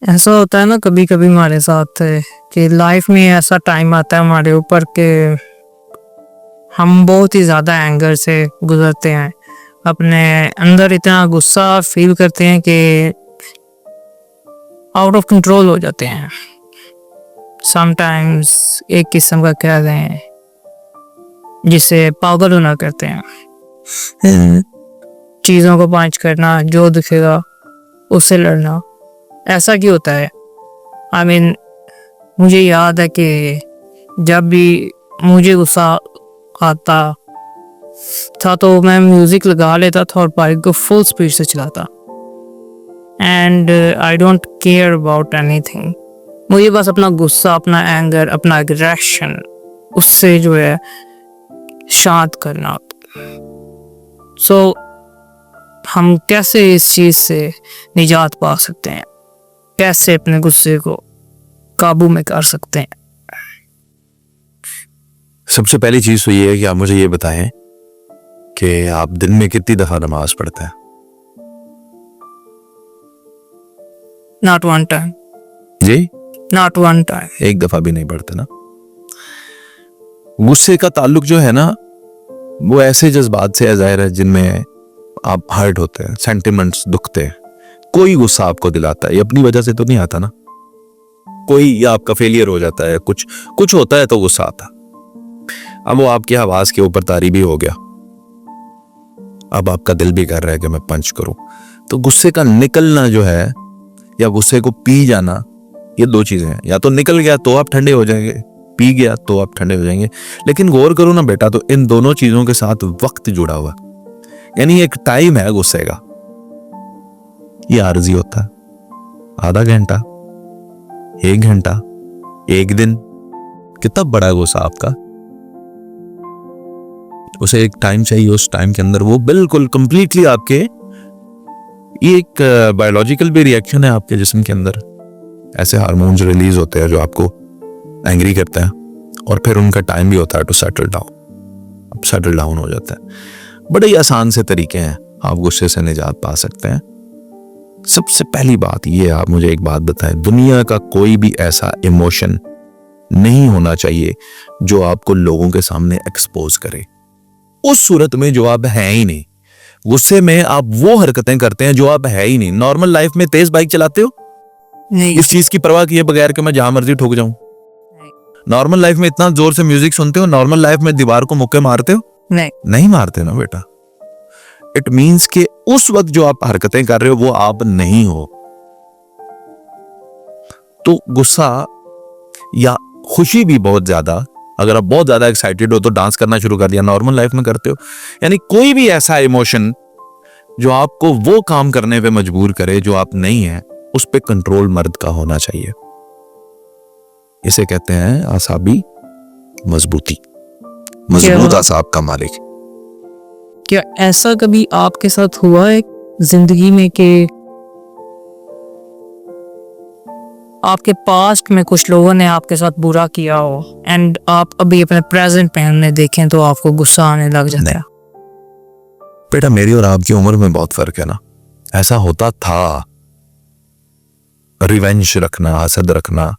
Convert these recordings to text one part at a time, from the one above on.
ऐसा होता है ना कभी कभी हमारे साथ कि लाइफ में ऐसा टाइम आता है हमारे ऊपर कि हम बहुत ही ज़्यादा एंगर से गुजरते हैं, अपने अंदर इतना गुस्सा फील करते हैं कि आउट ऑफ कंट्रोल हो जाते हैं। समटाइम्स एक किस्म का कह रहे हैं जिसे पागल होना कहते हैं। चीज़ों को पांच करना, जो दिखेगा उससे लड़ना, ऐसा क्यों होता है? आई मीन मुझे याद है कि जब भी मुझे गुस्सा आता था तो मैं म्यूज़िक लगा लेता था और बाइक को फुल स्पीड से चलाता। And I don't care about anything. मुझे बस अपना गुस्सा, अपना एंगर, अपना एग्रेशन उससे जो है शांत करना। सो हम कैसे इस चीज़ से निजात पा सकते हैं? कैसे अपने गुस्से को काबू में कर सकते हैं? सबसे पहली चीज तो ये है कि आप मुझे ये बताएं कि आप दिन में कितनी दफा नमाज पढ़ते हैं? Not one time. जी, नॉट वन टाइम। एक दफा भी नहीं पढ़ते ना। गुस्से का ताल्लुक जो है ना वो ऐसे जज्बात से है, जाहिर है, जिनमें आप हर्ट होते हैं, सेंटिमेंट्स दुखते हैं। कोई गुस्सा आपको दिलाता है, ये अपनी वजह से तो नहीं आता ना। कोई या आपका फेलियर हो जाता है, कुछ होता है तो गुस्सा आता। अब वो आपकी आवाज के ऊपर तारी भी हो गया, अब आपका दिल भी कर रहा है कि मैं पंच करूं। तो गुस्से का निकलना जो है या गुस्से को पी जाना, ये दो चीजें हैं। या तो निकल गया तो आप ठंडे हो जाएंगे, पी गया तो आप ठंडे हो जाएंगे। लेकिन गौर करो ना बेटा, तो इन दोनों चीजों के साथ वक्त जुड़ा हुआ, यानी एक टाइम है गुस्से का। ये आर्जी होता है, आधा घंटा, 1 घंटा, 1 दिन। कितना बड़ा है गुस्सा आपका, उसे एक टाइम चाहिए, उस टाइम के अंदर वो बिल्कुल कंप्लीटली आपके, ये एक बायोलॉजिकल भी रिएक्शन है आपके जिस्म के अंदर। ऐसे हार्मोन्स रिलीज होते हैं जो आपको एंग्री करते हैं और फिर उनका टाइम भी होता है टू सेटल डाउन। अब सेटल डाउन हो जाता है। बड़े ही आसान से तरीके हैं आप गुस्से से निजात पा सकते हैं। सबसे पहली बात ये, आप मुझे एक बात बताएं, दुनिया का कोई भी ऐसा इमोशन नहीं होना चाहिए जो आपको लोगों के सामने एक्सपोज करे। उस सूरत में जो आप है ही नहीं। गुस्से में आप वो हरकतें करते हैं जो आप है ही नहीं। नॉर्मल लाइफ में तेज बाइक चलाते हो नहीं। इस चीज की परवाह किए बगैर कि मैं जहां मर्जी ठोक जाऊं। नॉर्मल लाइफ में इतना जोर से म्यूजिक सुनते हो, नॉर्मल लाइफ में दीवार को मुक्के मारते हो? नहीं मारते ना बेटा। इट मीन्स कि उस वक्त जो आप हरकतें कर रहे हो वो आप नहीं हो। तो गुस्सा या खुशी भी बहुत ज्यादा, अगर आप बहुत ज्यादा एक्साइटेड हो तो डांस करना शुरू कर दिया, नॉर्मल लाइफ में करते हो। यानी कोई भी ऐसा इमोशन जो आपको वो काम करने पे मजबूर करे जो आप नहीं है, उस पे कंट्रोल मर्द का होना चाहिए। इसे कहते हैं आसाबी मजबूती, मजबूत आसाब का मालिक। क्या ऐसा कभी आपके साथ हुआ है जिंदगी में कि आपके पास्ट में कुछ लोगों ने आपके साथ बुरा किया हो एंड आप अभी अपने प्रेजेंट में देखें तो आपको गुस्सा आने लग जाता है? बेटा, मेरी और आपकी उम्र में बहुत फर्क है ना। ऐसा होता था। रिवेंज रखना, हसद रखना,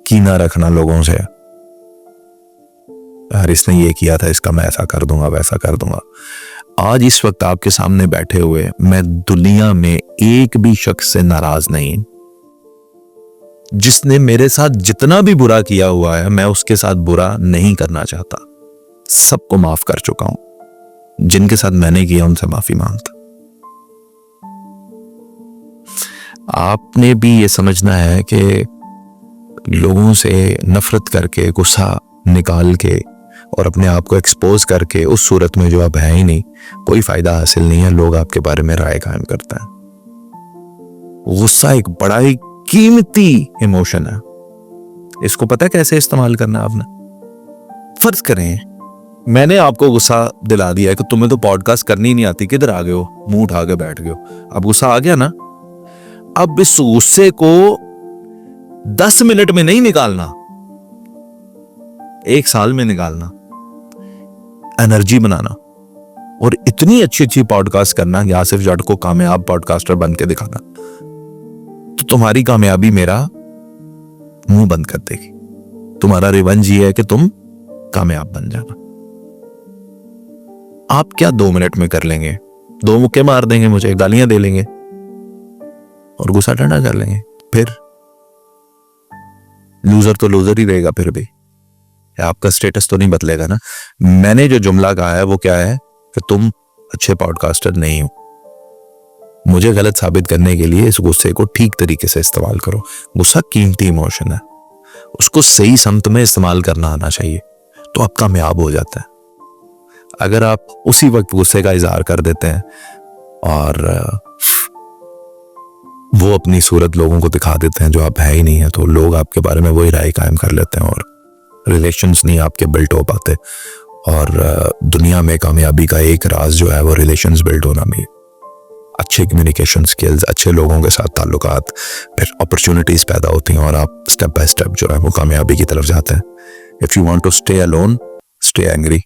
कीना रखना लोगों से, यार इसने ये किया था, इसका मैं ऐसा कर दूंगा, वैसा कर दूंगा। आज इस वक्त आपके सामने बैठे हुए मैं दुनिया में एक भी शख्स से नाराज नहीं। जिसने मेरे साथ जितना भी बुरा किया हुआ है मैं उसके साथ बुरा नहीं करना चाहता। सबको माफ कर चुका हूं। जिनके साथ मैंने किया उनसे माफी मांगता। आपने भी ये समझना है कि लोगों से नफरत करके, गुस्सा निकाल के और अपने आप को एक्सपोज करके उस सूरत में जो आप है ही नहीं, कोई फायदा हासिल नहीं है। लोग आपके बारे में राय कायम करते हैं। गुस्सा एक बड़ा ही कीमती इमोशन है। इसको पता है कैसे इस्तेमाल करना है आपने? फर्ज करें मैंने आपको गुस्सा दिला दिया है कि तुम्हें तो पॉडकास्ट करनी ही नहीं आती, किधर आ गए हो, मुंह उठा के बैठ गए हो। अब गुस्सा आ गया ना, अब इस गुस्से को 10 मिनट में नहीं निकालना, 1 साल में निकालना, एनर्जी बनाना और इतनी अच्छी अच्छी पॉडकास्ट करना कि आसिफ जट को कामयाब पॉडकास्टर बन के दिखाना। तो तुम्हारी कामयाबी मेरा मुंह बंद कर देगी। तुम्हारा रिवेंज ये है कि तुम कामयाब बन जाना। आप क्या 2 मिनट में कर लेंगे? 2 मुक्के मार देंगे, मुझे गालियां दे लेंगे और गुस्सा ठंडा कर लेंगे। फिर लूजर तो लूजर ही रहेगा। फिर भी आपका स्टेटस तो नहीं बदलेगा ना। मैंने जो जुमला कहा है वो क्या है कि तुम अच्छे पॉडकास्टर नहीं हो। मुझे गलत साबित करने के लिए इस गुस्से को ठीक तरीके से इस्तेमाल करो। गुस्सा कीमती इमोशन है, उसको सही समत में इस्तेमाल करना आना चाहिए, तो आप कामयाब हो जाता है। अगर आप उसी वक्त गुस्से का इजहार कर देते हैं और वो अपनी सूरत लोगों को दिखा देते हैं जो आप है ही नहीं है, तो लोग आपके बारे में वही राय कायम कर लेते हैं और रिलेशंस नहीं आपके बिल्ड हो पाते। और दुनिया में कामयाबी का एक राज जो है वो रिलेशंस बिल्ड होना भी। अच्छे कम्युनिकेशन स्किल्स, अच्छे लोगों के साथ ताल्लुकात, फिर अपॉर्चुनिटीज पैदा होती हैं और आप स्टेप बाय स्टेप जो है वो कामयाबी की तरफ जाते हैं। If you want to stay alone, stay angry.